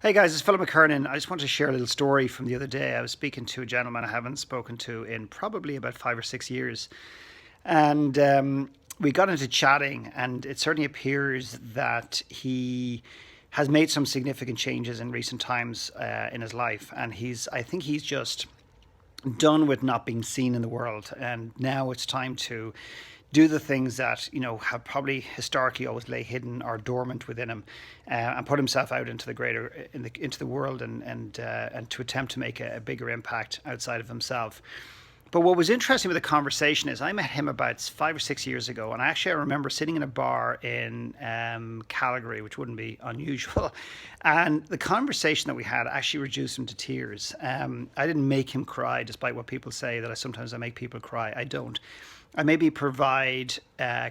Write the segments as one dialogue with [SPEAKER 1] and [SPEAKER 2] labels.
[SPEAKER 1] Hey guys, it's Philip McKernan. I just want to share a little story from the other day. I was speaking to a gentleman I haven't spoken to in probably about 5 or 6 years. And we got into chatting, and it certainly appears that he has made some significant changes in recent times in his life. And I think he's just done with not being seen in the world, and now it's time to do the things that have probably historically always lay hidden or dormant within him, and put himself out into the greater into the world, and to attempt to make a bigger impact outside of himself. But what was interesting with the conversation is I met him about 5 or 6 years ago, and actually I remember sitting in a bar in Calgary, which wouldn't be unusual, and the conversation that we had actually reduced him to tears. I didn't make him cry, despite what people say that I make people cry. I don't. I maybe provide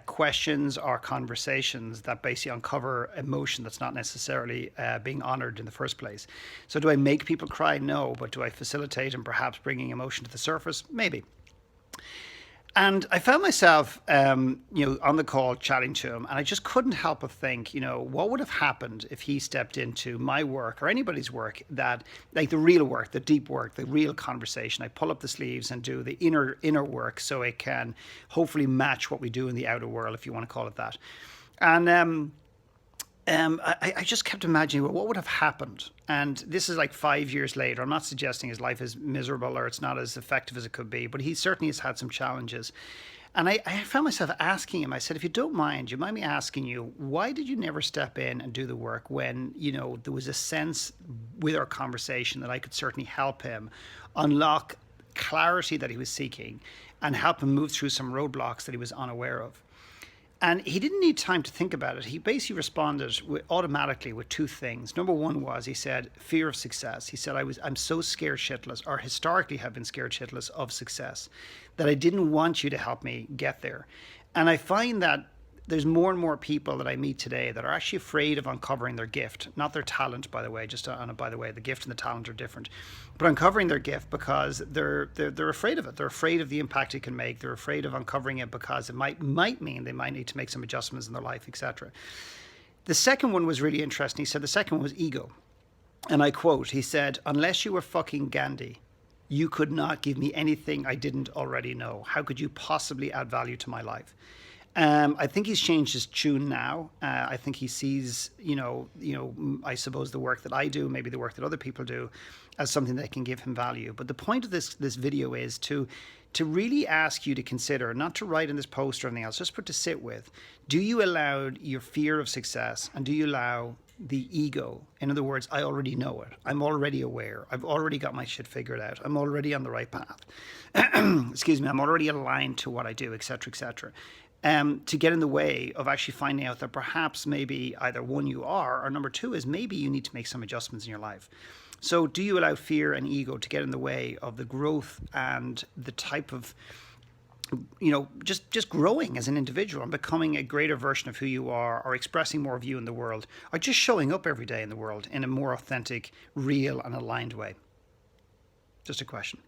[SPEAKER 1] questions or conversations that basically uncover emotion that's not necessarily being honored in the first place. So, do I make people cry? No. But do I facilitate and perhaps bringing emotion to the surface? Maybe. And I found myself, on the call chatting to him, and I just couldn't help but think, what would have happened if he stepped into my work or anybody's work, that, like, the real work, the deep work, the real conversation. I pull up the sleeves and do the inner work, so it can hopefully match what we do in the outer world, if you want to call it that. And I just kept imagining, well, what would have happened? And this is like 5 years later. I'm not suggesting his life is miserable or it's not as effective as it could be, but he certainly has had some challenges. And I found myself asking him, I said, if you don't mind, you mind me asking you, why did you never step in and do the work when, there was a sense with our conversation that I could certainly help him unlock clarity that he was seeking and help him move through some roadblocks that he was unaware of? And he didn't need time to think about it. He basically responded automatically with two things. Number one was, he said, fear of success. He said, I'm so scared shitless, or historically have been scared shitless of success, that I didn't want you to help me get there. And I find that there's more and more people that I meet today that are actually afraid of uncovering their gift, not their talent, by the way. By the way, the gift and the talent are different, but uncovering their gift because they're afraid of it. They're afraid of the impact it can make. They're afraid of uncovering it because it might mean they might need to make some adjustments in their life, etc. The second one was really interesting. He said the second one was ego, and I quote. He said, "Unless you were fucking Gandhi, you could not give me anything I didn't already know. How could you possibly add value to my life?" I think he's changed his tune now. I think he sees, I suppose the work that I do, maybe the work that other people do, as something that can give him value. But the point of this video is to really ask you to consider, not to write in this post or anything else, just to sit with. Do you allow your fear of success, and do you allow the ego? In other words, I already know it. I'm already aware. I've already got my shit figured out. I'm already on the right path. Excuse me. I'm already aligned to what I do, etc., etc. To get in the way of actually finding out that perhaps maybe either one, you are, or number two is maybe you need to make some adjustments in your life. So do you allow fear and ego to get in the way of the growth and the type of, just growing as an individual and becoming a greater version of who you are, or expressing more of you in the world, or just showing up every day in the world in a more authentic, real and aligned way? Just a question.